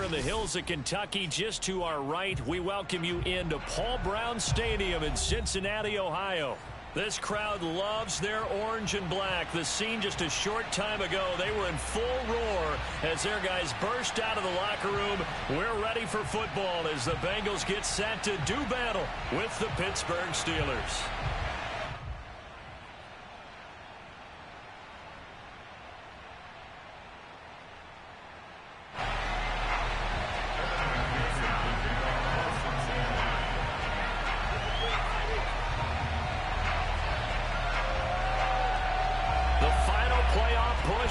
in the hills of Kentucky, just to our right. We welcome you into Paul Brown Stadium in Cincinnati, Ohio. This crowd loves their orange and black. The scene just a short time ago, they were in full roar as their guys burst out of the locker room. We're ready for football as the Bengals get set to do battle with the Pittsburgh Steelers.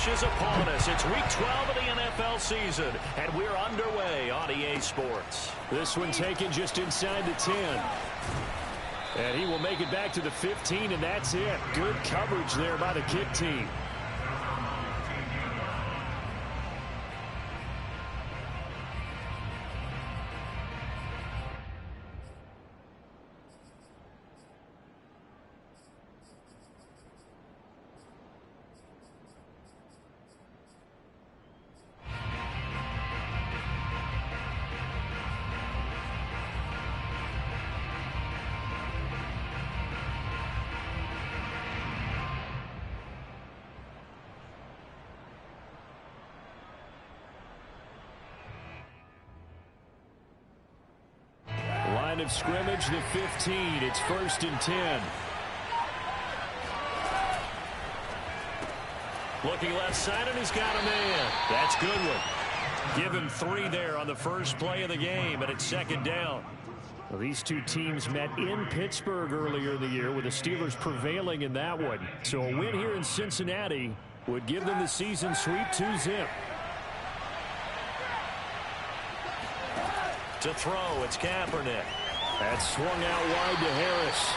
Is upon us. It's week 12 of the NFL season, and we're underway on EA Sports. This one taken just inside the 10. And he will make it back to the 15, and that's it. Good coverage there by the kick team. Line of scrimmage, the 15. It's 1st and 10. Looking left side, and he's got a man. That's good one. Give him 3 there on the first play of the game, and it's 2nd down. Well, these two teams met in Pittsburgh earlier in the year, with the Steelers prevailing in that one. So a win here in Cincinnati would give them the season sweep 2-zip. To throw, it's Kaepernick. That swung out wide to Harris.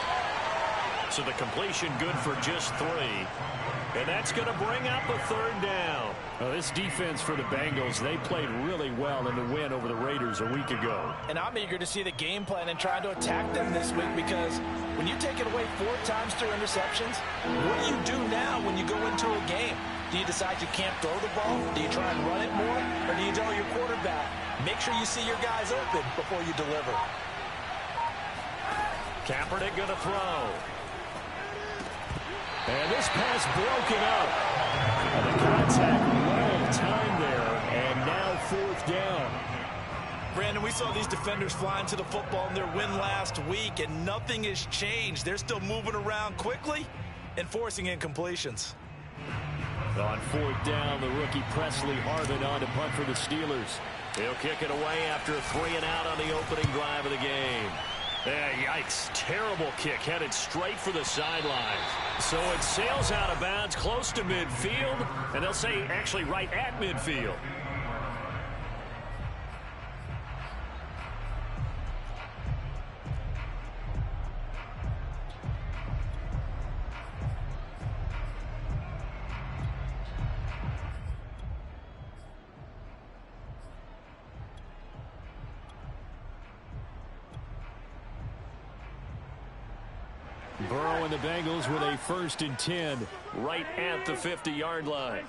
So the completion good for just 3. And that's going to bring up a 3rd down. Well, this defense for the Bengals, they played really well in the win over the Raiders a week ago. And I'm eager to see the game plan and trying to attack them this week, because when you take it away 4 times through interceptions, what do you do now when you go into a game? Do you decide you can't throw the ball? Do you try and run it more? Or do you tell your quarterback, make sure you see your guys open before you deliver? Kaepernick going to throw. And this pass broken up. The contact well timed there, and now 4th down. Brandon, we saw these defenders flying to the football in their win last week, and nothing has changed. They're still moving around quickly and forcing incompletions. On 4th down, the rookie Presley Harvin on to punt for the Steelers. He'll kick it away after a 3 and out on the opening drive of the game. Yikes. Terrible kick headed straight for the sidelines. So it sails out of bounds close to midfield, and they'll say actually right at midfield. Burrow and the Bengals with a 1st and 10 right at the 50-yard line.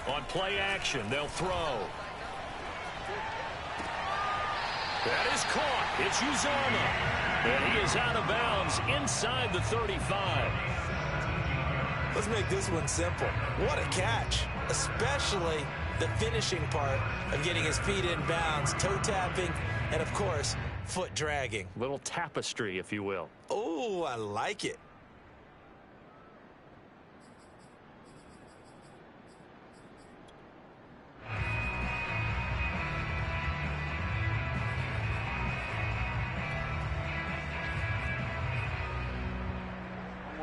On play action, they'll throw. That is caught. It's Uzomah. And he is out of bounds inside the 35. Let's make this one simple. What a catch, especially the finishing part of getting his feet in bounds, toe tapping, and of course, foot dragging. Little tapestry, if you will. Oh, I like it.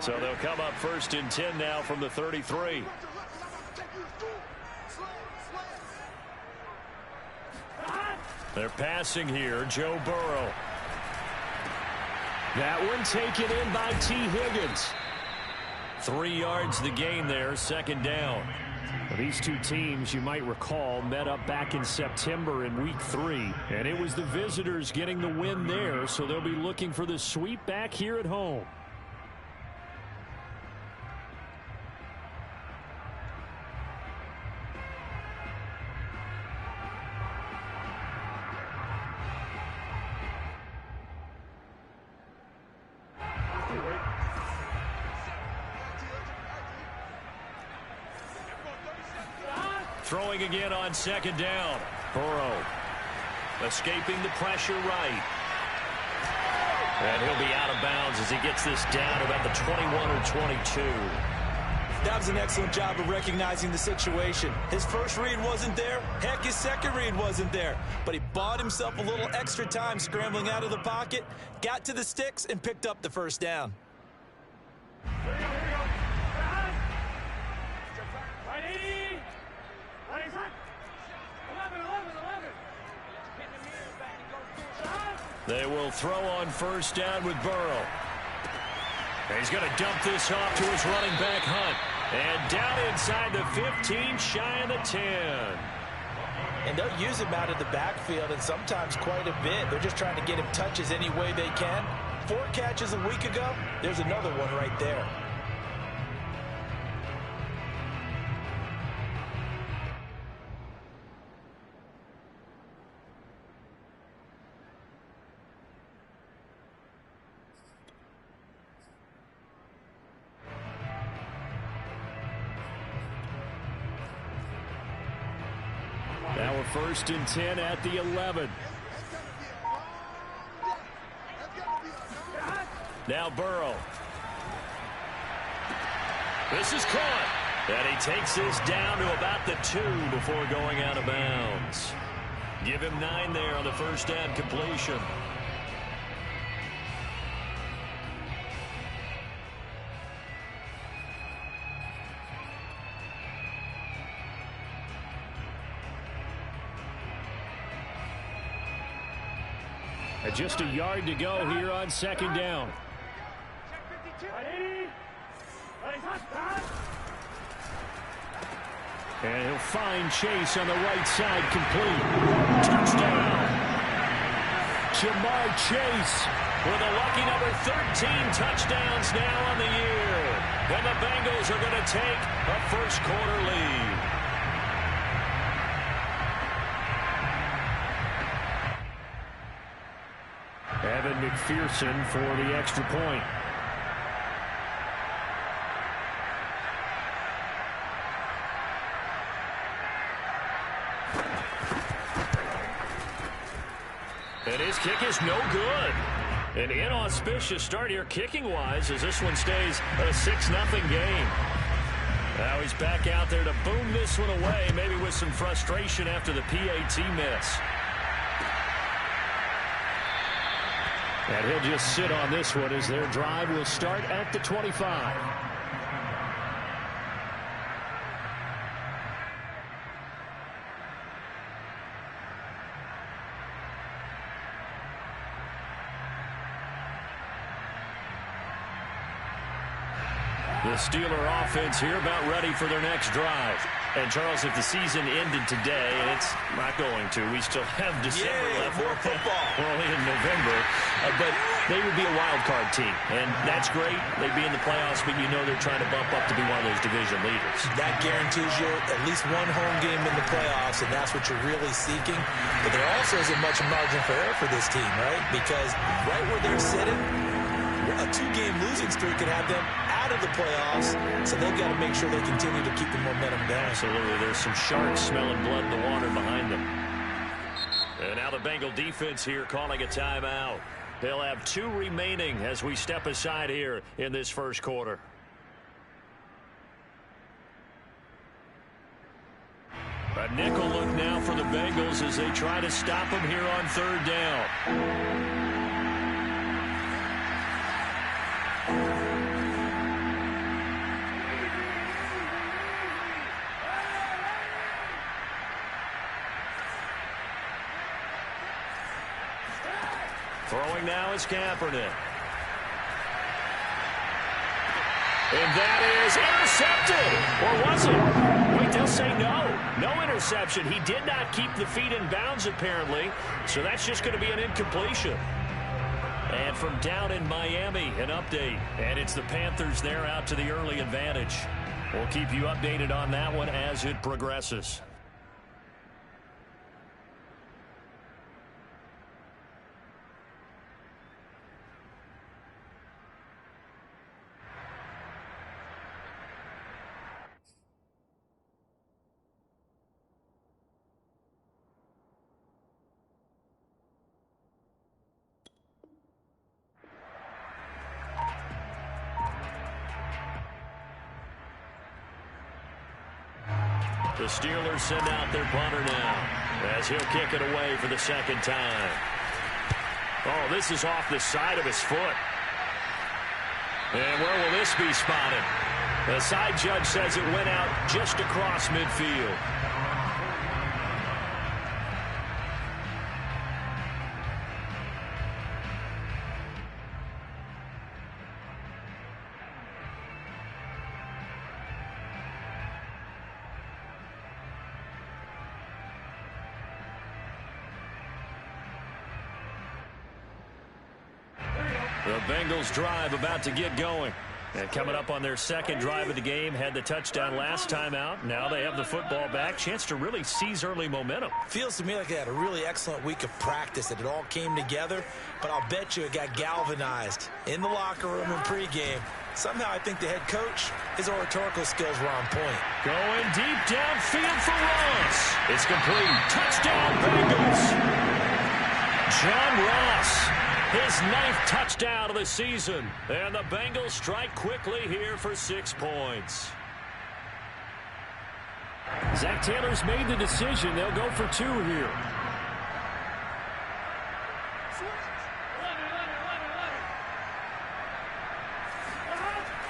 So they'll come up 1st and 10 now from the 33. They're passing here, Joe Burrow. That one taken in by T. Higgins. 3 yards the gain there, 2nd down. Well, these two teams, you might recall, met up back in September in week 3. And it was the visitors getting the win there, so they'll be looking for the sweep back here at home. Throwing again on second down. Burrow escaping the pressure right. And he'll be out of bounds as he gets this down about the 21 or 22. That was an excellent job of recognizing the situation. His first read wasn't there. Heck, his second read wasn't there. But he bought himself a little extra time scrambling out of the pocket, got to the sticks, and picked up the first down. They will throw on first down with Burrow. He's going to dump this off to his running back, Hunt. And down inside the 15, shy of the 10. And they'll use him out of the backfield, and sometimes quite a bit. They're just trying to get him touches any way they can. 4 catches a week ago. There's another one right there. Now we're 1st and 10 at the 11. Now Burrow. This is caught. And he takes this down to about the 2 before going out of bounds. Give him 9 there on the first down completion. And just a yard to go here on second down. And he'll find Chase on the right side, complete. Touchdown! Jamar Chase with a lucky number 13 touchdowns now on the year. And the Bengals are going to take a first quarter lead. Evan McPherson for the extra point. And his kick is no good. An inauspicious start here kicking-wise as this one stays a 6-0 game. Now he's back out there to boom this one away, maybe with some frustration after the PAT miss. And he'll just sit on this one as their drive will start at the 25. The Steeler offense here about ready for their next drive. And, Charles, if the season ended today, and it's not going to, we still have December left. More football. We're only in November. But they would be a wild card team. And that's great. They'd be in the playoffs, but you know they're trying to bump up to be one of those division leaders. That guarantees you at least one home game in the playoffs, and that's what you're really seeking. But there also isn't much margin for error for this team, right? Because right where they're sitting, a 2-game losing streak could have them out of the playoffs, so they've got to make sure they continue to keep the momentum down. Absolutely. There's some sharks smelling blood in the water behind them. And now the Bengal defense here calling a timeout. They'll have 2 remaining as we step aside here in this first quarter. A nickel look now for the Bengals as they try to stop them here on 3rd down. Throwing now is Kaepernick. And that is intercepted. Or was it? Wait, they'll say no. No interception. He did not keep the feet in bounds, apparently. So that's just going to be an incompletion. And from down in Miami, an update. And it's the Panthers there out to the early advantage. We'll keep you updated on that one as it progresses. The Steelers send out their punter now as he'll kick it away for the second time. Oh, this is off the side of his foot. And where will this be spotted? The side judge says it went out just across midfield. The Bengals drive about to get going. And coming up on their second drive of the game, had the touchdown last time out. Now they have the football back. Chance to really seize early momentum. Feels to me like they had a really excellent week of practice, that it all came together. But I'll bet you it got galvanized in the locker room and pregame. Somehow I think the head coach, his oratorical skills were on point. Going deep downfield for Ross. It's complete. Touchdown, Bengals. John Ross. His 9th touchdown of the season. And the Bengals strike quickly here for 6 points. Zach Taylor's made the decision. They'll go for 2 here.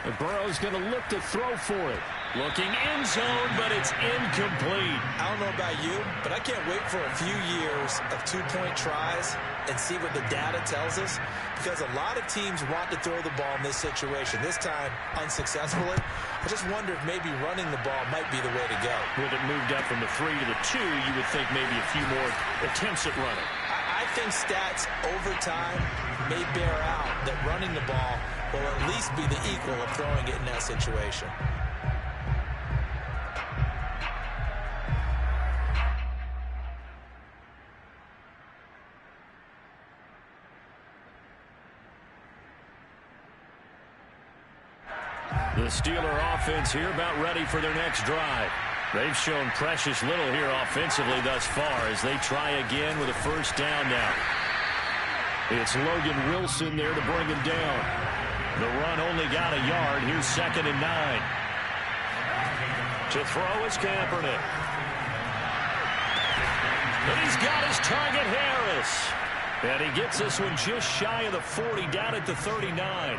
And Burrow's going to look to throw for it. Looking end zone, but it's incomplete. I don't know about you, but I can't wait for a few years of 2-point tries and see what the data tells us, because a lot of teams want to throw the ball in this situation. This time, unsuccessfully. I just wonder if maybe running the ball might be the way to go. With it moved up from the 3 to the 2, you would think maybe a few more attempts at running. I think stats over time may bear out that running the ball will at least be the equal of throwing it in that situation. The Steeler offense here about ready for their next drive. They've shown precious little here offensively thus far as they try again with a first down now. It's Logan Wilson there to bring him down. The run only got a yard. Here's 2nd and 9. To throw is Kaepernick. And he's got his target, Harris. And he gets this one just shy of the 40, down at the 39.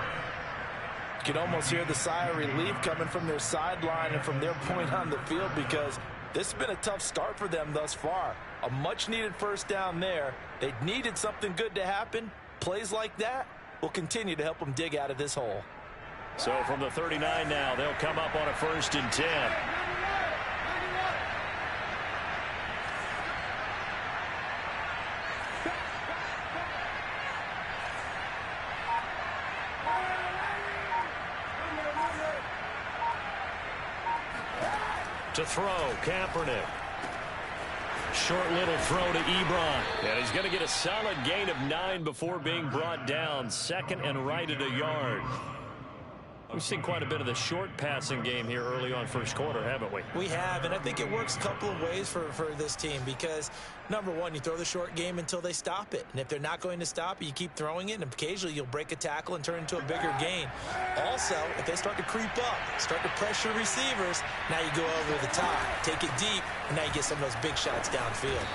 You can almost hear the sigh of relief coming from their sideline and from their point on the field, because this has been a tough start for them thus far. A much-needed first down there. They needed something good to happen. Plays like that will continue to help them dig out of this hole. So from the 39 now, they'll come up on a 1st and 10. To throw, Kaepernick. Short little throw to Ebron. And he's going to get a solid gain of 9 before being brought down. 2nd and right at a yard. We've seen quite a bit of the short passing game here early on first quarter, haven't we? We have, and I think it works a couple of ways for this team, because, number one, you throw the short game until they stop it. And if they're not going to stop it, you keep throwing it, and occasionally you'll break a tackle and turn into a bigger gain. Also, if they start to creep up, start to pressure receivers, now you go over the top, take it deep, and now you get some of those big shots downfield.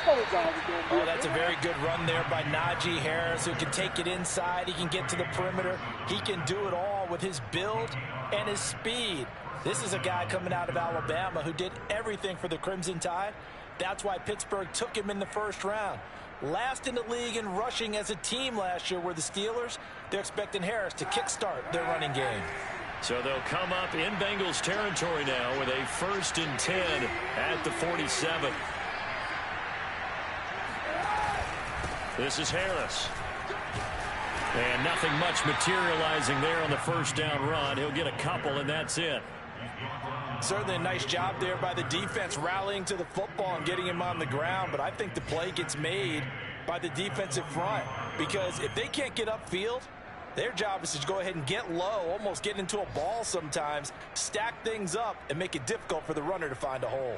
Oh, that's a very good run there by Najee Harris, who can take it inside. He can get to the perimeter. He can do it all with his build and his speed. This is a guy coming out of Alabama who did everything for the Crimson Tide. That's why Pittsburgh took him in the first round. Last in the league in rushing as a team last year were the Steelers. They're expecting Harris to kickstart their running game. So they'll come up in Bengals territory now with a 1st and 10 at the 47. This is Harris. And nothing much materializing there on the first down run. He'll get a couple, and that's it. Certainly a nice job there by the defense, rallying to the football and getting him on the ground. But I think the play gets made by the defensive front, because if they can't get upfield, their job is to go ahead and get low, almost get into a ball sometimes, stack things up, and make it difficult for the runner to find a hole.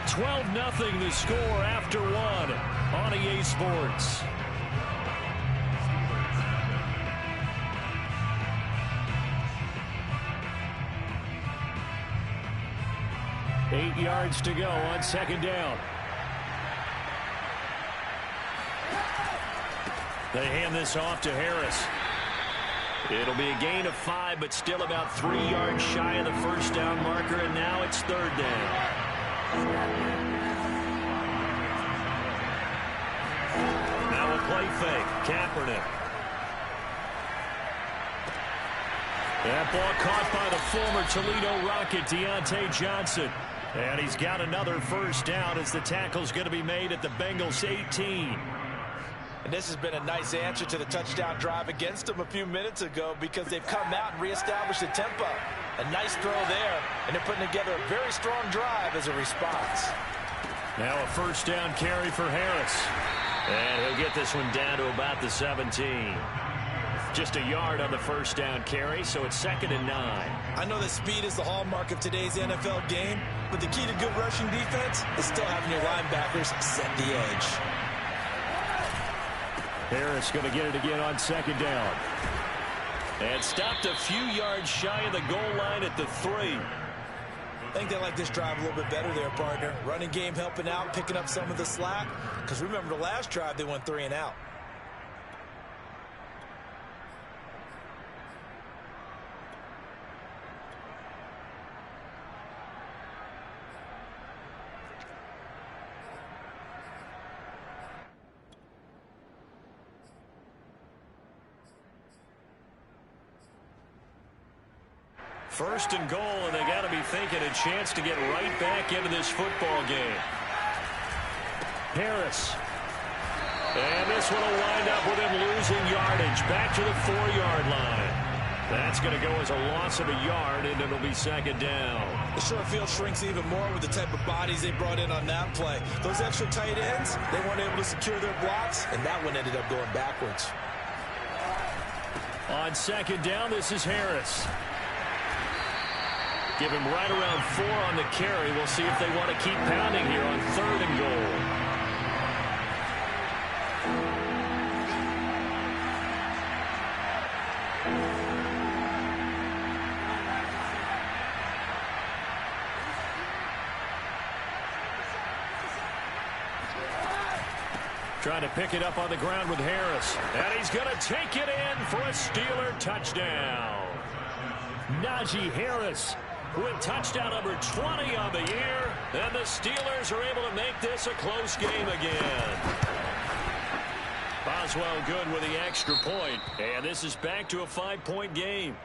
12-0 the score after one on EA Sports. Eight yards to go on second down. They hand this off to Harris. It'll be a gain of 5, but still about 3 yards shy of the first down marker, and now it's third down. Now a play fake. Kaepernick. That ball caught by the former Toledo Rocket, Deontay Johnson. And he's got another first down as the tackle's going to be made at the Bengals 18. And this has been a nice answer to the touchdown drive against them a few minutes ago because they've come out and reestablished the tempo. A nice throw there, and they're putting together a very strong drive as a response. Now a first down carry for Harris. And he'll get this one down to about the 17. Just a yard on the first down carry, so it's 2nd and 9. I know that speed is the hallmark of today's NFL game, but the key to good rushing defense is still having your linebackers set the edge. Harris going to get it again on second down. And stopped a few yards shy of the goal line at the 3. I think they like this drive a little bit better there, partner. Running game helping out, picking up some of the slack. Because remember the last drive, they went 3 and out. First and goal, and they got to be thinking a chance to get right back into this football game. Harris. And this one will wind up with him losing yardage back to the 4-yard line. That's going to go as a loss of a yard, and it'll be second down. The short field shrinks even more with the type of bodies they brought in on that play. Those extra tight ends, they weren't able to secure their blocks, and that one ended up going backwards. On second down, this is Harris. Give him right around 4 on the carry. We'll see if they want to keep pounding here on 3rd and goal. Trying to pick it up on the ground with Harris. And he's going to take it in for a Steeler touchdown. Najee Harris with touchdown number 20 on the year. And the Steelers are able to make this a close game again. Boswell good with the extra point. And this is back to a 5-point game.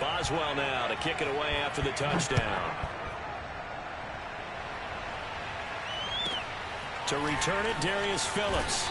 Boswell now to kick it away after the touchdown. To return it, Darius Phillips.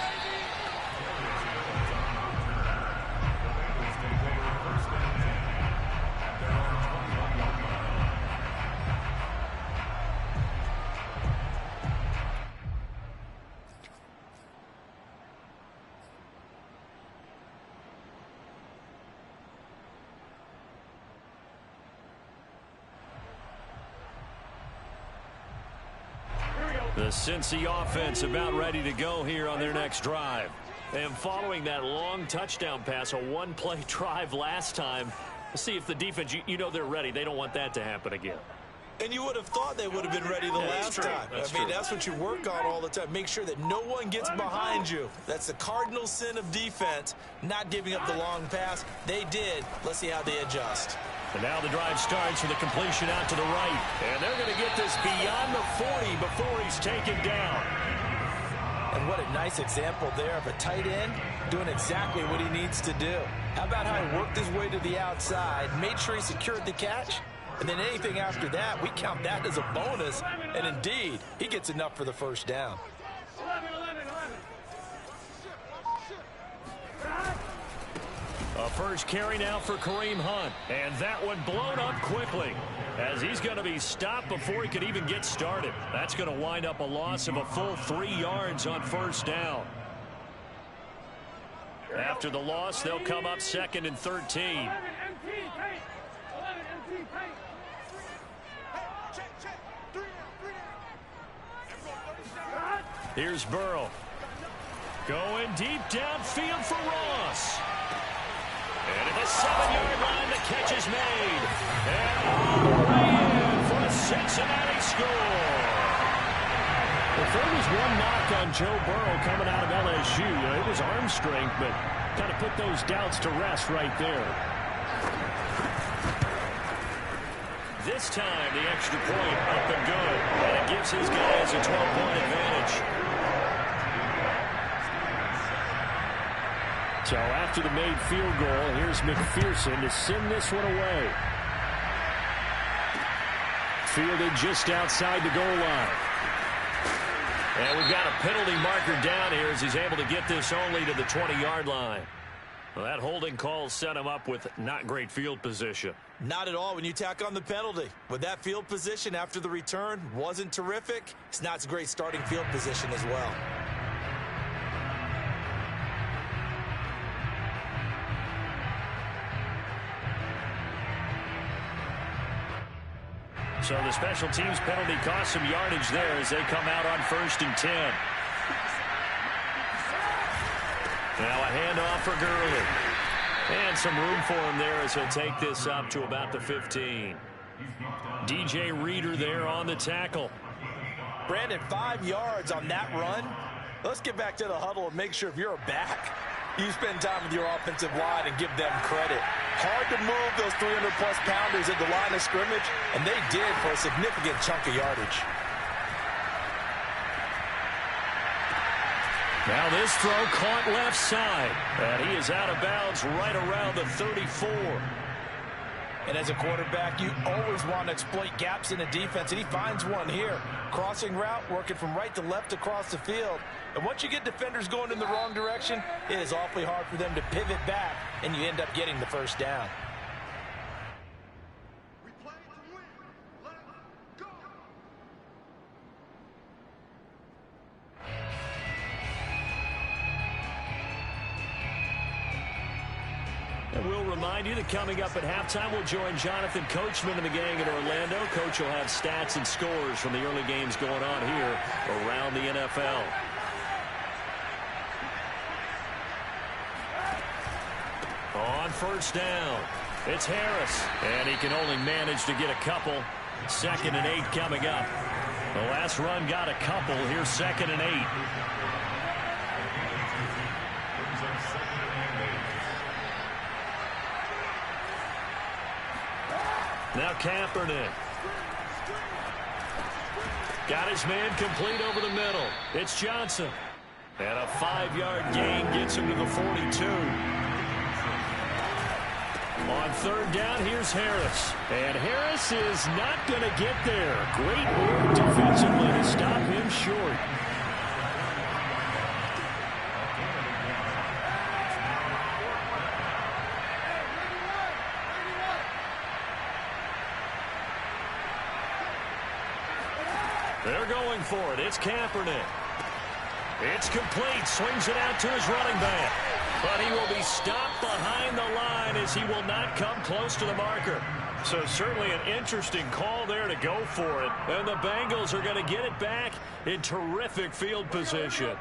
The Cincy offense about ready to go here on their next drive. And following that long touchdown pass, a one-play drive last time, let's see if the defense, you know they're ready. They don't want that to happen again. And you would have thought they would have been ready the last time. That's what you work on all the time. Make sure that no one gets behind you. That's the cardinal sin of defense, not giving up the long pass. They did. Let's see how they adjust. And now the drive starts with a completion out to the right. And they're going to get this beyond the 40 before he's taken down. And what a nice example there of a tight end doing exactly what he needs to do. How about how he worked his way to the outside, made sure he secured the catch, and then anything after that, we count that as a bonus. And indeed, he gets enough for the first down. A first carry now for Kareem Hunt. And that one blown up quickly as he's going to be stopped before he could even get started. That's going to wind up a loss of a full 3 yards on first down. After the loss, they'll come up 2nd and 13. Here's Burrow. Going deep downfield for Ross. And at the 7-yard line, the catch is made. And all the way in for a Cincinnati score. If there was one knock on Joe Burrow coming out of LSU, it was arm strength, but kind of put those doubts to rest right there. This time, the extra point up and good. And it gives his guys a 12-point advantage. So after the made field goal, here's McPherson to send this one away. Fielded just outside the goal line. And we've got a penalty marker down here as he's able to get this only to the 20-yard line. Well, that holding call set him up with not great field position. Not at all when you tack on the penalty. With that field position after the return wasn't terrific, it's not a great starting field position as well. So the special teams penalty cost some yardage there as they come out on 1st and 10. Now a handoff for Gurley. And some room for him there as he'll take this up to about the 15. DJ Reader there on the tackle. Brandon, 5 yards on that run. Let's get back to the huddle and make sure if you're a back, you spend time with your offensive line and give them credit. Hard to move those 300-plus pounders at the line of scrimmage, and they did for a significant chunk of yardage. Now this throw caught left side, and he is out of bounds right around the 34. And as a quarterback, you always want to exploit gaps in the defense, and he finds one here. Crossing route, working from right to left across the field. And once you get defenders going in the wrong direction, it is awfully hard for them to pivot back, and you end up getting the first down. We play to win. Let's go. And we'll remind you that coming up at halftime, we'll join Jonathan Coachman and the gang in Orlando. Coach will have stats and scores from the early games going on here around the NFL. On 1st down, it's Harris. And he can only manage to get a couple. 2nd and 8 coming up. The last run got a couple. Here's 2nd and 8. Now Kaepernick. Got his man complete over the middle. It's Johnson. And a 5-yard gain gets him to the 42. On 3rd down, here's Harris. And Harris is not going to get there. Great work defensively to stop him short. They're going for it. It's Kaepernick. It's complete. Swings it out to his running back. But he will be stopped behind the line as he will not come close to the marker. So certainly an interesting call there to go for it. And the Bengals are going to get it back in terrific field position.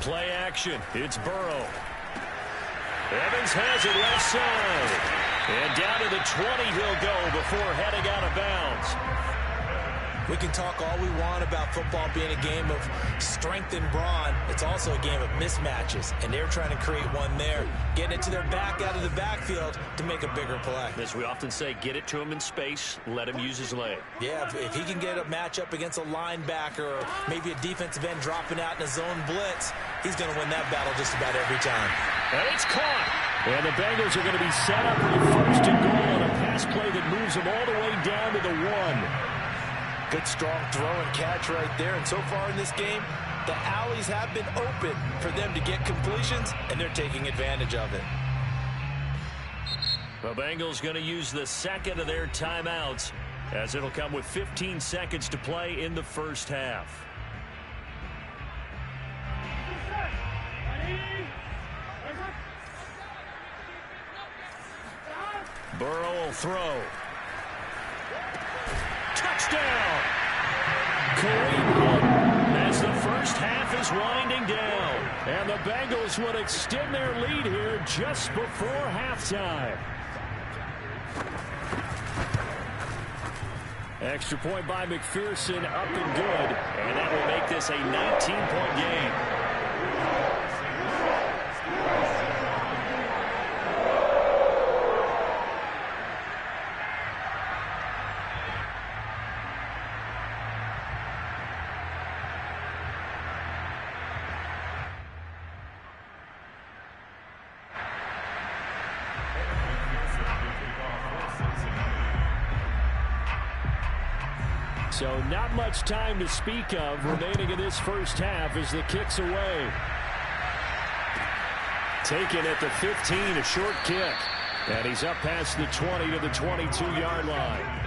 Play action. It's Burrow. Evans has it left side. And down to the 20 he'll go before heading out of bounds. We can talk all we want about football being a game of strength and brawn. It's also a game of mismatches, and they're trying to create one there, getting it to their back out of the backfield to make a bigger play. As we often say, get it to him in space, let him use his leg. Yeah, if he can get a matchup against a linebacker or maybe a defensive end dropping out in a zone blitz, he's going to win that battle just about every time. And it's caught. And the Bengals are going to be set up for the 1st and goal on a pass play that moves them all the way down to the 1. Good, strong throw and catch right there. And so far in this game, the alleys have been open for them to get completions, and they're taking advantage of it. The Bengals going to use the 2nd of their timeouts as it'll come with 15 seconds to play in the 1st half. Burrow will throw. touchdown. Kareem Hunt as the first half is winding down. And the Bengals would extend their lead here just before halftime. Extra point by McPherson, up and good. And that will make this a 19-point game. So not much time to speak of remaining in this first half as the kick's away. Taken at the 15, a short kick. And he's up past the 20 to the 22-yard line.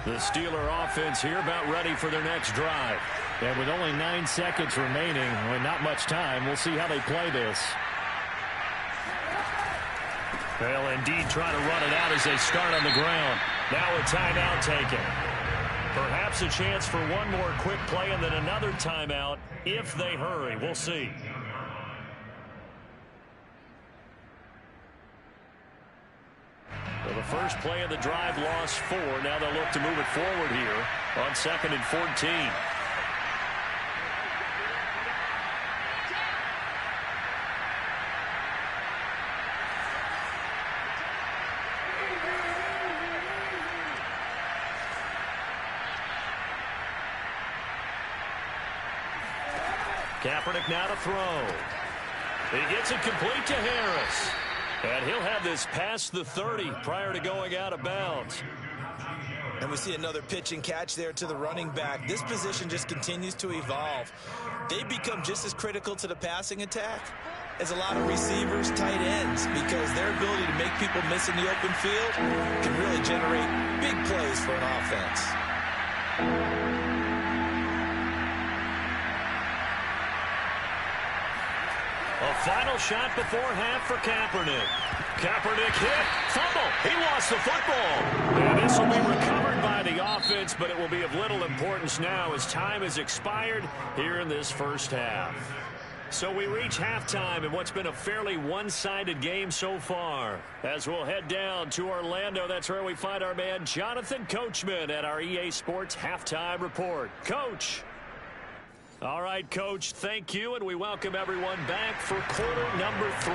The Steeler offense here about ready for their next drive. And with only 9 seconds remaining, and not much time, we'll see how they play this. They'll indeed try to run it out as they start on the ground. Now a timeout taken. Perhaps a chance for one more quick play and then another timeout if they hurry. We'll see. The first play of the drive lost 4. Now they'll look to move it forward here on 2nd and 14. Kaepernick now to throw. He gets it complete to Harris. And he'll have this past the 30 prior to going out of bounds. And we see another pitch and catch there to the running back. This position just continues to evolve. They become just as critical to the passing attack as a lot of receivers, tight ends, because their ability to make people miss in the open field can really generate big plays for an offense. A final shot before half for Kaepernick. Kaepernick hit. Fumble. He lost the football. And this will be recovered by the offense, but it will be of little importance now as time has expired here in this first half. So we reach halftime in what's been a fairly one-sided game so far. As we'll head down to Orlando, that's where we find our man Jonathan Coachman at our EA Sports Halftime Report. Coach. All right, Coach, thank you, and we welcome everyone back for quarter number 3.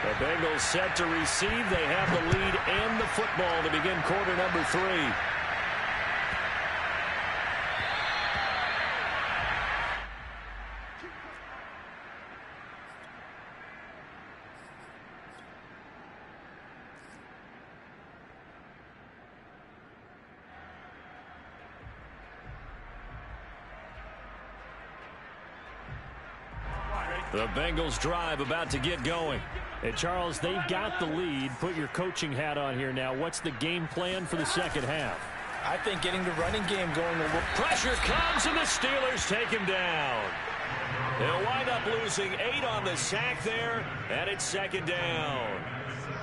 The Bengals set to receive. They have the lead and the football to begin quarter number 3. The Bengals drive about to get going. Hey, Charles, they've got the lead. Put your coaching hat on here now. What's the game plan for the second half? I think getting the running game going. Pressure comes, and the Steelers take him down. They'll wind up losing 8 on the sack there, and it's second down.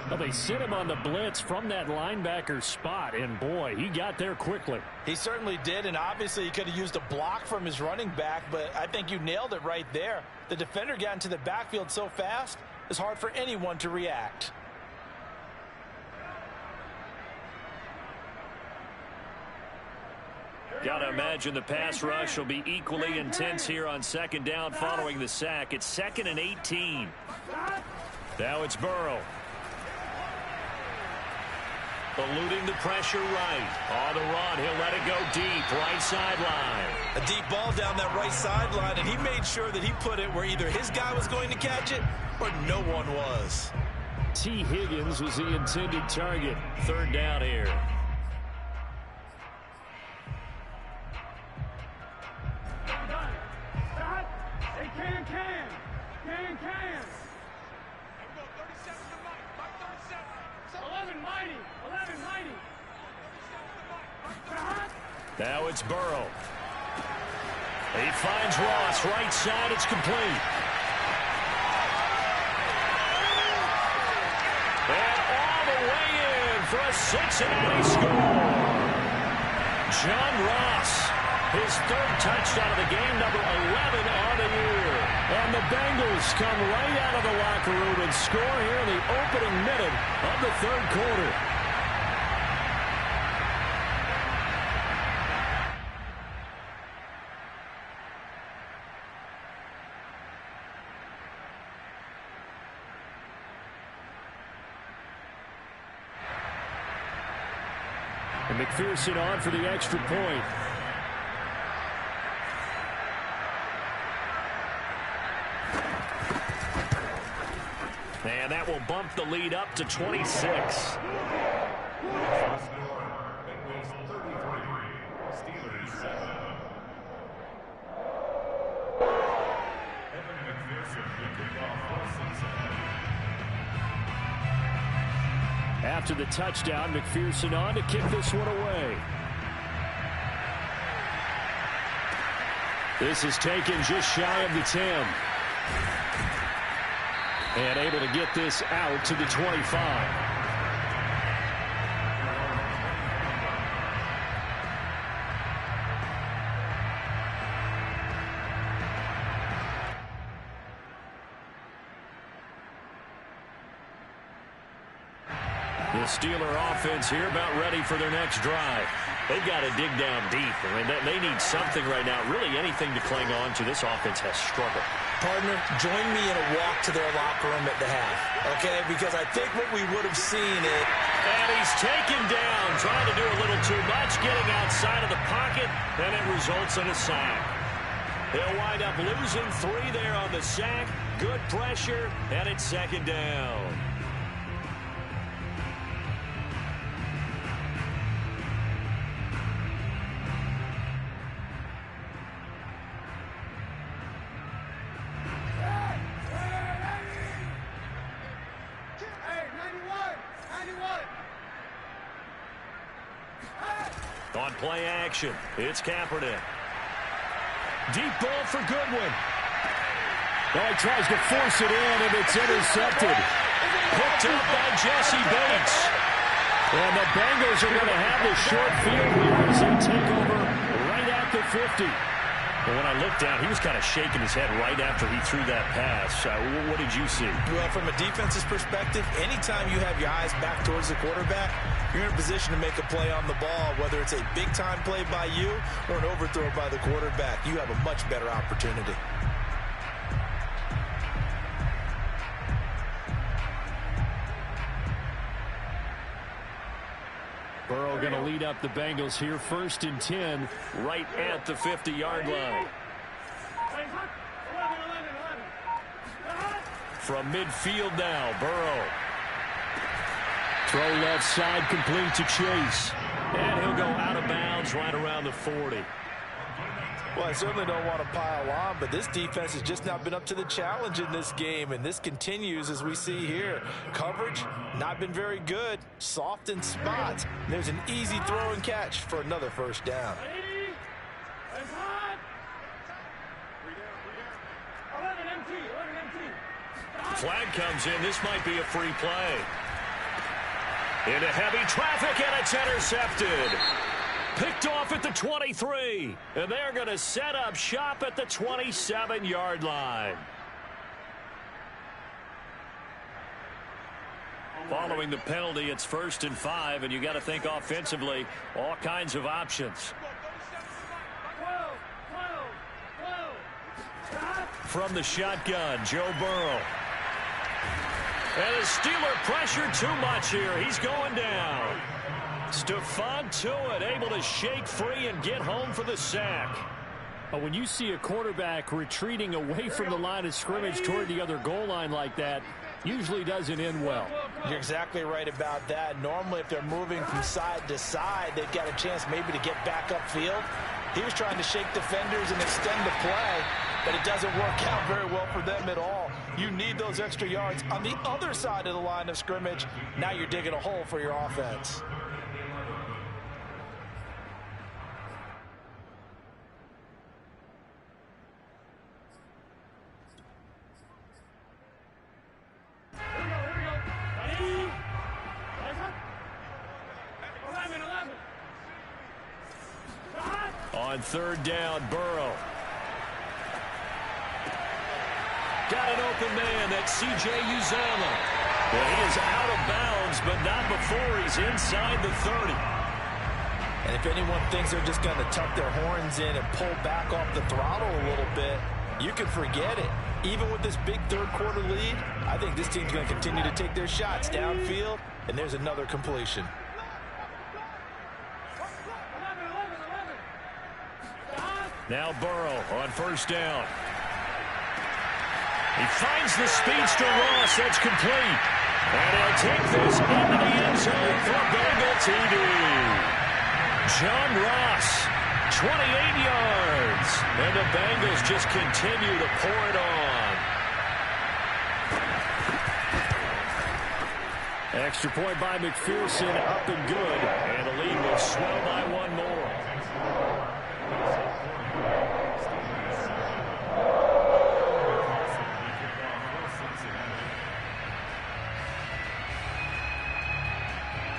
Well, they sit him on the blitz from that linebacker spot, and boy, he got there quickly. He certainly did, and obviously he could have used a block from his running back, but I think you nailed it right there. The defender got into the backfield so fast, it's hard for anyone to react. Gotta imagine the pass rush will be equally intense here on second down following the sack. It's 2nd and 18. Now it's Burrow. Eluding the pressure right. On the run, he'll let it go deep, right sideline. A deep ball down that right sideline, and he made sure that he put it where either his guy was going to catch it or no one was. T. Higgins was the intended target. Third down here. Now it's Burrow. He finds Ross, right side, it's complete. And all the way in for a Cincinnati score. John Ross, his third touchdown of the game, number 11 on the year. And the Bengals come right out of the locker room and score here in the opening minute of the third quarter. And McPherson on for the extra point. And that will bump the lead up to 26. After the touchdown, McPherson on to kick this one away. This is taken just shy of the 10. And able to get this out to the 25. The Steeler offense here about ready for their next drive. They've got to dig down deep. I mean, they need something right now, really anything to cling on to. This offense has struggled. Partner, join me in a walk to their locker room at the half, okay? Because I think what we would have seen is... And he's taken down, trying to do a little too much, getting outside of the pocket, and it results in a sack. They'll wind up losing 3 there on the sack. Good pressure, and it's second down. On play action, it's Kaepernick. Deep ball for Goodwin. Well, he tries to force it in, and it's intercepted. Picked up by Jesse Bates. And the Bengals are going to have the short field here as they take over right at the 50. Well, when I looked down, he was kind of shaking his head right after he threw that pass. What did you see? Well, from a defense's perspective, anytime you have your eyes back towards the quarterback, you're in a position to make a play on the ball, whether it's a big-time play by you or an overthrow by the quarterback. You have a much better opportunity. Burrow going to lead up the Bengals here, 1st and 10, right at the 50-yard line. From midfield now, Burrow. Throw left side, complete to Chase. And he'll go out of bounds right around the 40. Well, I certainly don't want to pile on, but this defense has just not been up to the challenge in this game, and this continues as we see here. Coverage, not been very good. Soft in spots. There's an easy throw and catch for another first down. Flag comes in. This might be a free play. Into heavy traffic, and it's intercepted. Picked off at the 23, and they're going to set up shop at the 27-yard line. Following the penalty, it's 1st and 5, and you got to think offensively, all kinds of options. From the shotgun, Joe Burrow. And the Steeler pressure too much here. He's going down. Stephon Tuitt able to shake free and get home for the sack. When you see a quarterback retreating away from the line of scrimmage toward the other goal line like that, usually doesn't end well. You're exactly right about that. Normally, if they're moving from side to side, they've got a chance maybe to get back upfield. He was trying to shake defenders and extend the play, but it doesn't work out very well for them at all. You need those extra yards on the other side of the line of scrimmage. Now you're digging a hole for your offense. on third down, Burrow. Got an open man. That's C.J. Uzomah. Well, he is out of bounds, but not before he's inside the 30. And if anyone thinks they're just going to tuck their horns in and pull back off the throttle a little bit, you can forget it. Even with this big third-quarter lead, I think this team's going to continue to take their shots downfield, and there's another completion. Now Burrow on first down. He finds the speedster Ross. That's complete. And he'll take this into the end zone for a Bengal TD. John Ross, 28 yards. And the Bengals just continue to pour it on. Extra point by McPherson, up and good. And the lead will swell by one more.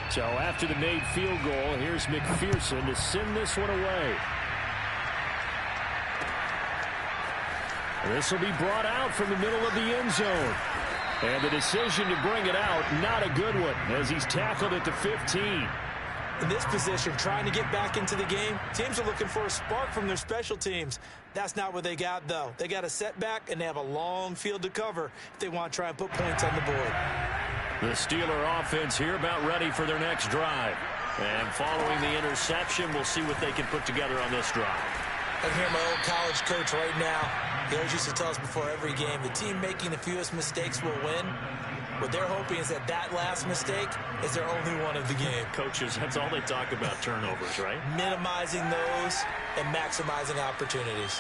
So after the made field goal, here's McPherson to send this one away. This will be brought out from the middle of the end zone. And the decision to bring it out, not a good one, as he's tackled at the 15. In this position, trying to get back into the game, teams are looking for a spark from their special teams. That's not what they got, though. They got a setback, and they have a long field to cover if they want to try and put points on the board. The Steeler offense here about ready for their next drive. And following the interception, we'll see what they can put together on this drive. I can hear my old college coach right now. He always used to tell us before every game, the team making the fewest mistakes will win. What they're hoping is that that last mistake is their only one of the game. Coaches, that's all they talk about, turnovers, right? Minimizing those and maximizing opportunities.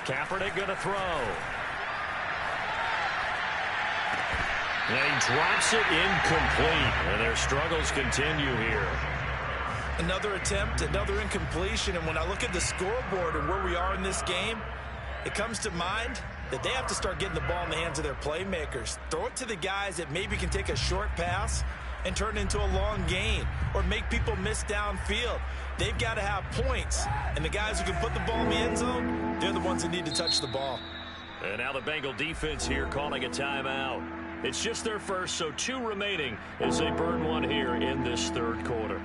Kaepernick going to throw. And he drops it incomplete. And their struggles continue here. Another attempt, another incompletion. And when I look at the scoreboard and where we are in this game, it comes to mind that they have to start getting the ball in the hands of their playmakers. Throw it to the guys that maybe can take a short pass and turn it into a long gain or make people miss downfield. They've got to have points. And the guys who can put the ball in the end zone, they're the ones that need to touch the ball. And now the Bengal defense here calling a timeout. It's just their first, so 2 remaining as they burn one here in this third quarter.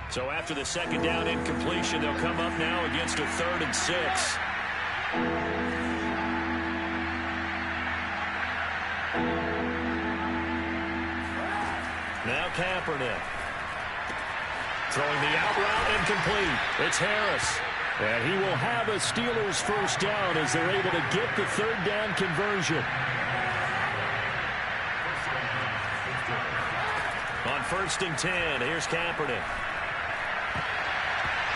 So after the second down incompletion, they'll come up now against a 3rd and 6. Now Kaepernick. Throwing the out route incomplete. It's Harris. And he will have a Steelers first down as they're able to get the 3rd down conversion. On 1st and 10, here's Kaepernick.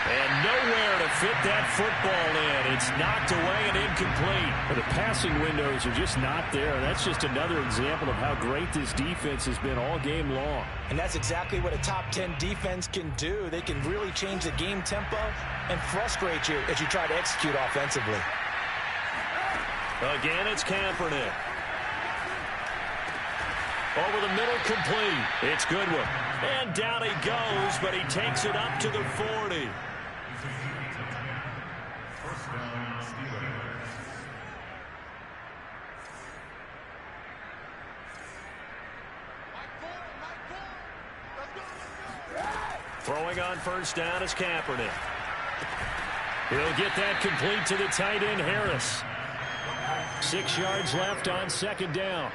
And nowhere to fit that football in. It's knocked away and incomplete. The passing windows are just not there. That's just another example of how great this defense has been all game long. And that's exactly what a top 10 defense can do. They can really change the game tempo and frustrate you as you try to execute offensively. Again, it's Kaepernick. Over the middle, complete. It's Goodwin. And down he goes, but he takes it up to the 40. Throwing on first down is Kaepernick. He'll get that complete to the tight end, Harris. 6 yards left on second down.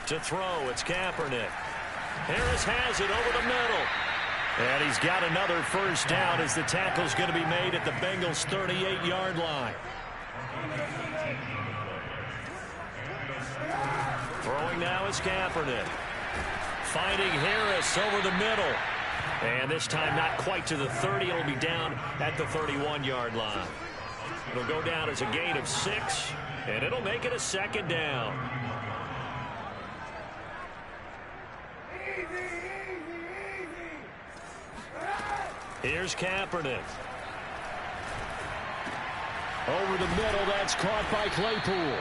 To throw, it's Kaepernick. Harris has it over the middle. And he's got another first down as the tackle's going to be made at the Bengals' 38-yard line. Throwing now is Kaepernick. Finding Harris over the middle. And this time not quite to the 30. It'll be down at the 31-yard line. It'll go down as a gain of 6, and it'll make it a 2nd down. Here's Kaepernick. Over the middle, that's caught by Claypool.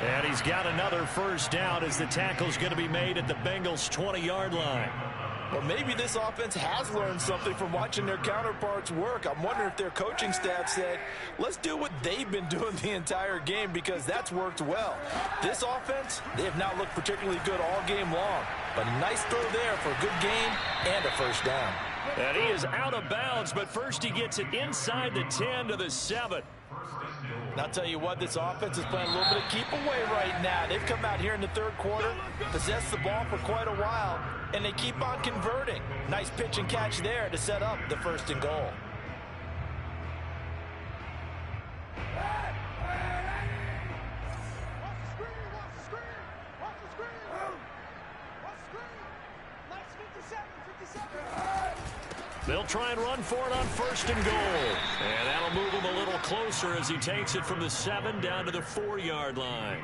And he's got another 1st down as the tackle's going to be made at the Bengals' 20-yard line. Well, maybe this offense has learned something from watching their counterparts work. I'm wondering if their coaching staff said, let's do what they've been doing the entire game, because that's worked well. This offense, they have not looked particularly good all game long. But a nice throw there for a good gain and a 1st down. And he is out of bounds, but first he gets it inside the 10 to the 7. And I'll tell you what, this offense is playing a little bit of keep away right now. They've come out here in the 3rd quarter, possessed the ball for quite a while, and they keep on converting. Nice pitch and catch there to set up the 1st and goal. They'll try and run for it on 1st and goal. And that'll move him a little closer as he takes it from the 7 down to the 4-yard line.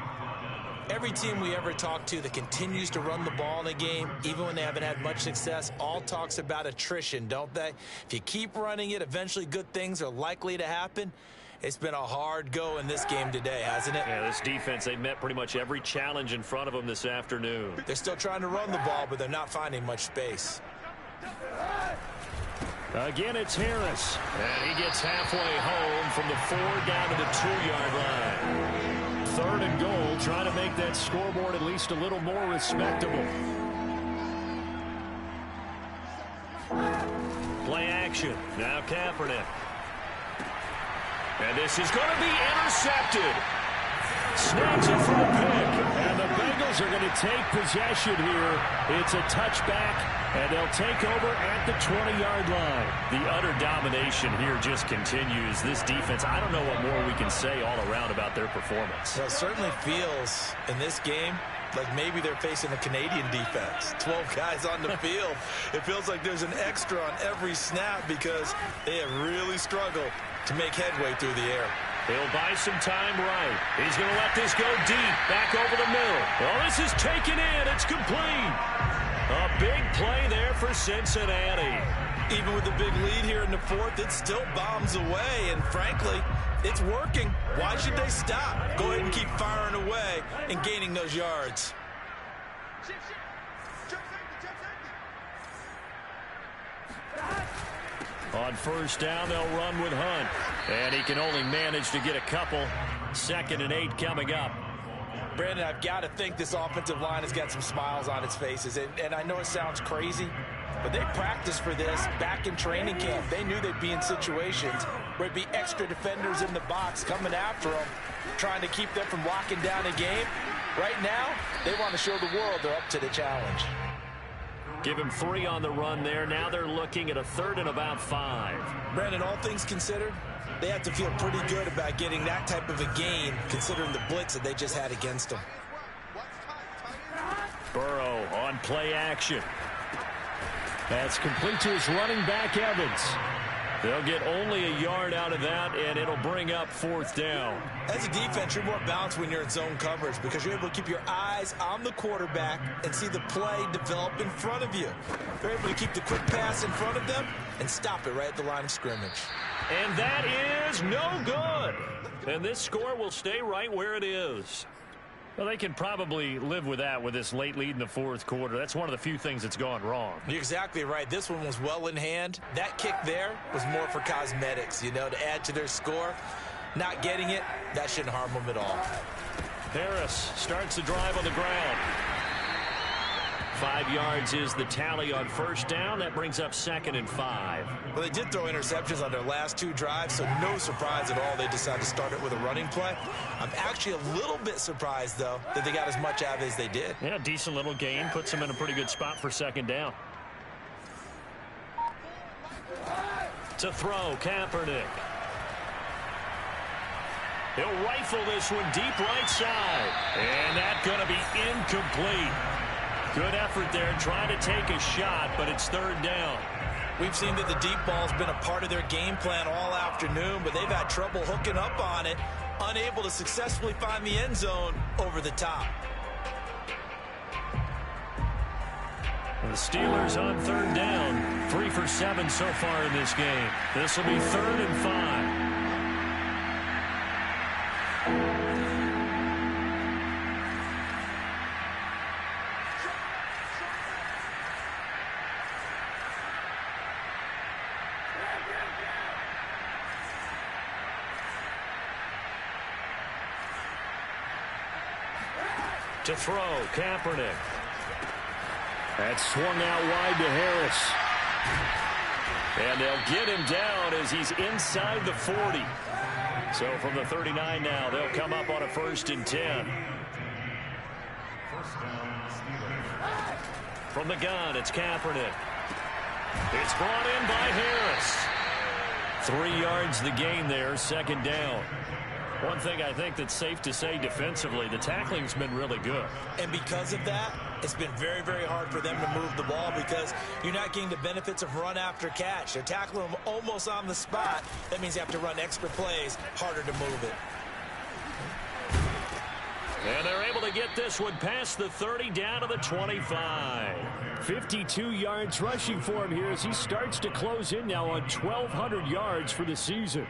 Every team we ever talk to that continues to run the ball in a game, even when they haven't had much success, all talks about attrition, don't they? If you keep running it, eventually good things are likely to happen. It's been a hard go in this game today, hasn't it? Yeah, this defense, they met pretty much every challenge in front of them this afternoon. They're still trying to run the ball, but they're not finding much space. Again, it's Harris. And he gets halfway home from the 4 down to the 2-yard line. 3rd and goal, trying to make that scoreboard at least a little more respectable. Play action. Now Kaepernick. And this is going to be intercepted. Snags it for the pick. And the Bengals are going to take possession here. It's a touchback, and they'll take over at the 20-yard line. The utter domination here just continues. This defense, I don't know what more we can say all around about their performance. Well, it certainly feels in this game like maybe they're facing a Canadian defense. 12 guys on the field. It feels like there's an extra on every snap because they have really struggled to make headway through the air. He'll buy some time right. He's going to let this go deep, back over the middle. Oh, this is taken in. It's complete. A big play there for Cincinnati. Even with the big lead here in the 4th, it still bombs away, and frankly, it's working. Why should they stop? Go ahead and keep firing away and gaining those yards. On 1st down, they'll run with Hunt. And he can only manage to get a couple. 2nd and 8 coming up. Brandon, I've got to think this offensive line has got some smiles on its faces. And I know it sounds crazy, but they practiced for this back in training camp. They knew they'd be in situations where there'd be extra defenders in the box coming after them, trying to keep them from locking down a game. Right now, they want to show the world they're up to the challenge. Give him 3 on the run there. Now they're looking at a 3rd and about 5. Brandon, all things considered, they have to feel pretty good about getting that type of a gain, considering the blitz that they just had against them. Burrow on play action. That's complete to his running back, Evans. They'll get only a yard out of that, and it'll bring up 4th down. As a defense, you're more balanced when you're in zone coverage because you're able to keep your eyes on the quarterback and see the play develop in front of you. You're able to keep the quick pass in front of them and stop it right at the line of scrimmage. And that is no good. And this score will stay right where it is. Well, they can probably live with that with this late lead in the 4th quarter. That's one of the few things that's gone wrong. You're exactly right. This one was well in hand. That kick there was more for cosmetics, you know, to add to their score. Not getting it, that shouldn't harm them at all. Harris starts the drive on the ground. 5 yards is the tally on 1st down. That brings up 2nd and 5. Well, they did throw interceptions on their last 2 drives, so no surprise at all they decided to start it with a running play. I'm actually a little bit surprised, though, that they got as much out of it as they did. Yeah, decent little gain. Puts them in a pretty good spot for 2nd down. To throw, Kaepernick. He'll rifle this one deep right side. And that's going to be incomplete. Good effort there trying to take a shot, but it's 3rd down. We've seen that the deep ball's been a part of their game plan all afternoon, but they've had trouble hooking up on it, unable to successfully find the end zone over the top. The Steelers on third down, 3 for 7 so far in this game. This will be 3rd and 5. To throw, Kaepernick. That's swung out wide to Harris. And they'll get him down as he's inside the 40. So from the 39 now, they'll come up on a 1st and 10. From the gun, it's Kaepernick. It's brought in by Harris. 3 yards the gain there, 2nd down. One thing I think that's safe to say defensively, the tackling's been really good. And because of that, it's been very, very hard for them to move the ball because you're not getting the benefits of run after catch. They're tackling them almost on the spot. That means you have to run extra plays, harder to move it. And they're able to get this one past the 30 down to the 25. 52 yards rushing for him here as he starts to close in now on 1,200 yards for the season.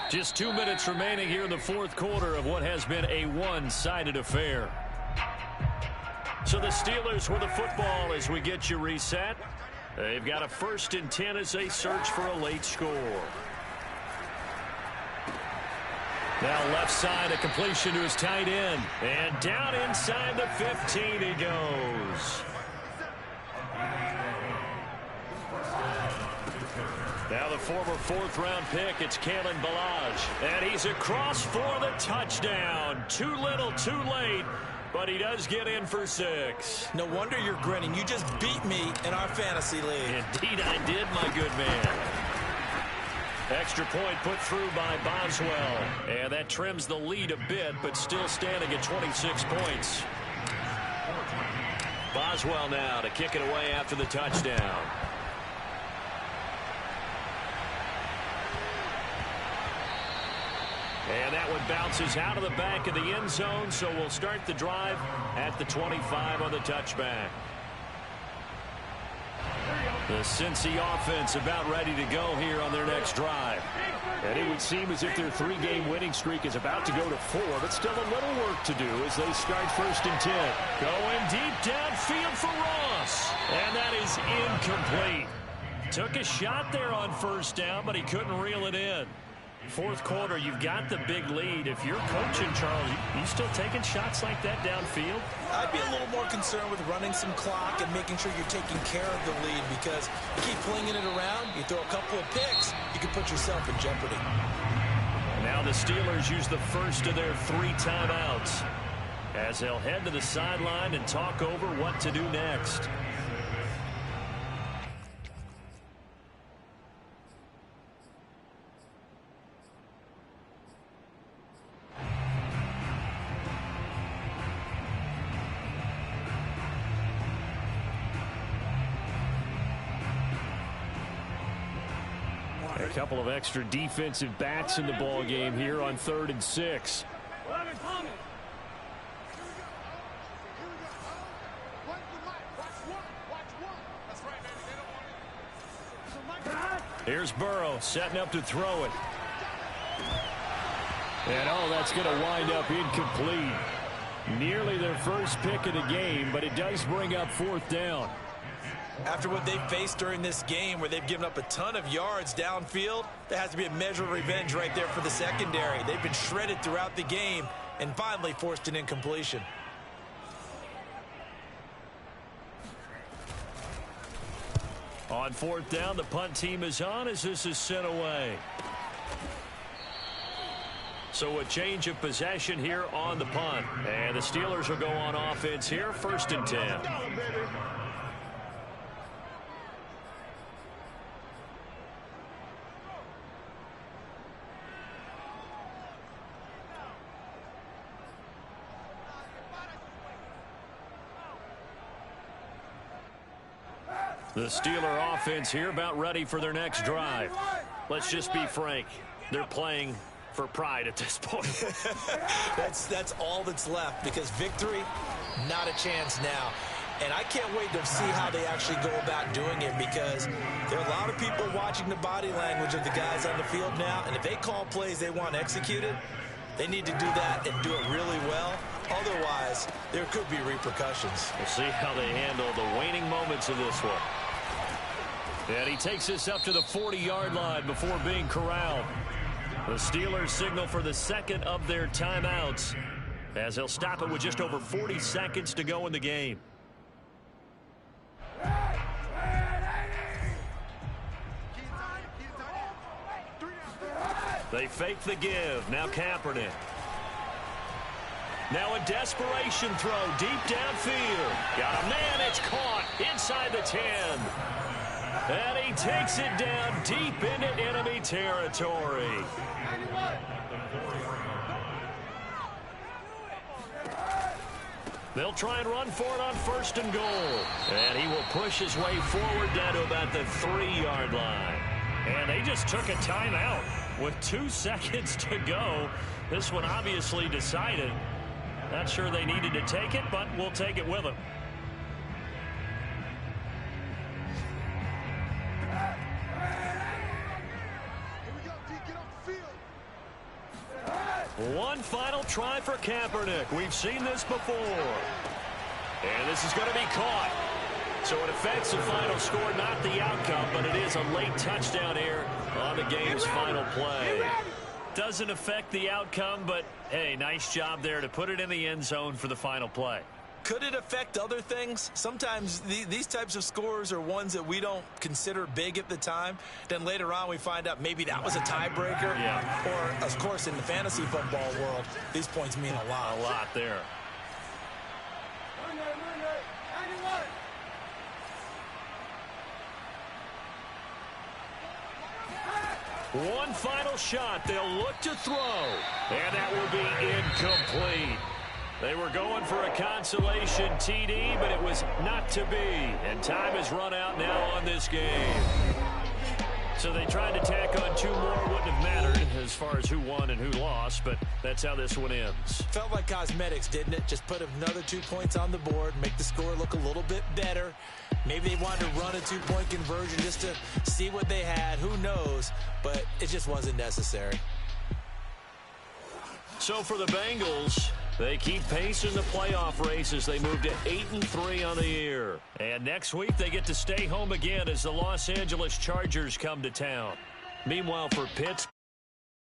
Just 2 minutes remaining here in the 4th quarter of what has been a one-sided affair. So the Steelers with the football as we get you reset. They've got a 1st and 10 as they search for a late score. Now left side, a completion to his tight end. And down inside the 15 he goes. Now the former 4th-round pick, it's Kalen Ballage. And he's across for the touchdown. Too little, too late. But he does get in for 6. No wonder you're grinning. You just beat me in our fantasy league. Indeed I did, my good man. Extra point put through by Boswell. And that trims the lead a bit, but still standing at 26 points. Boswell now to kick it away after the touchdown. And that one bounces out of the back of the end zone, so we'll start the drive at the 25 on the touchback. The Cincy offense about ready to go here on their next drive. And it would seem as if their 3-game winning streak is about to go to 4, but still a little work to do as they start 1st and 10. Going deep downfield for Ross. And that is incomplete. Took a shot there on 1st down, but he couldn't reel it in. 4th quarter, you've got the big lead. If you're coaching, Charles, you still taking shots like that downfield? I'd be a little more concerned with running some clock and making sure you're taking care of the lead because you keep flinging it around, you throw a couple of picks, you can put yourself in jeopardy. Now the Steelers use the first of their 3 timeouts as they'll head to the sideline and talk over what to do next. A couple of extra defensive backs in the ball game here on 3rd and 6. Here's Burrow setting up to throw it. And that's going to wind up incomplete. Nearly their first pick of the game, but it does bring up 4th down. After what they've faced during this game where they've given up a ton of yards downfield, there has to be a measure of revenge right there for the secondary. They've been shredded throughout the game and finally forced an incompletion. On 4th down, the punt team is on as this is sent away. So a change of possession here on the punt. And the Steelers will go on offense here, 1st and 10. The Steeler offense here about ready for their next drive. Let's just be frank. They're playing for pride at this point. That's all that's left, because victory, not a chance now. And I can't wait to see how they actually go about doing it, because there are a lot of people watching the body language of the guys on the field now, and if they call plays they want executed, they need to do that and do it really well. Otherwise, there could be repercussions. We'll see how they handle the waning moments of this one. And he takes this up to the 40-yard line before being corralled. The Steelers signal for the second of their timeouts, as they'll stop it with just over 40 seconds to go in the game. They fake the give. Now Kaepernick. Now a desperation throw deep downfield. Got a man. It's caught inside the 10. And he takes it down deep into enemy territory. They'll try and run for it on 1st and goal. And he will push his way forward down to about the 3-yard line. And they just took a timeout with 2 seconds to go. This one obviously decided. Not sure they needed to take it, but we'll take it with them. One final try for Kaepernick. We've seen this before. And this is going to be caught. So it affects the final score, not the outcome, but it is a late touchdown here on the game's final play. Doesn't affect the outcome, but hey, nice job there to put it in the end zone for the final play. Could it affect other things? Sometimes these types of scores are ones that we don't consider big at the time. Then later on we find out maybe that was a tiebreaker. Yeah. Or, of course, in the fantasy football world, these points mean a lot. A lot there. One final shot. They'll look to throw. And that will be incomplete. They were going for a consolation TD, but it was not to be. And time has run out now on this game. So they tried to tack on 2 more. Wouldn't have mattered as far as who won and who lost, but that's how this one ends. Felt like cosmetics, didn't it? Just put another 2 points on the board, make the score look a little bit better. Maybe they wanted to run a 2-point conversion just to see what they had. Who knows? But it just wasn't necessary. So for the Bengals, they keep pace in the playoff race as they move to 8-3 on the year. And next week they get to stay home again as the Los Angeles Chargers come to town. Meanwhile, for Pittsburgh,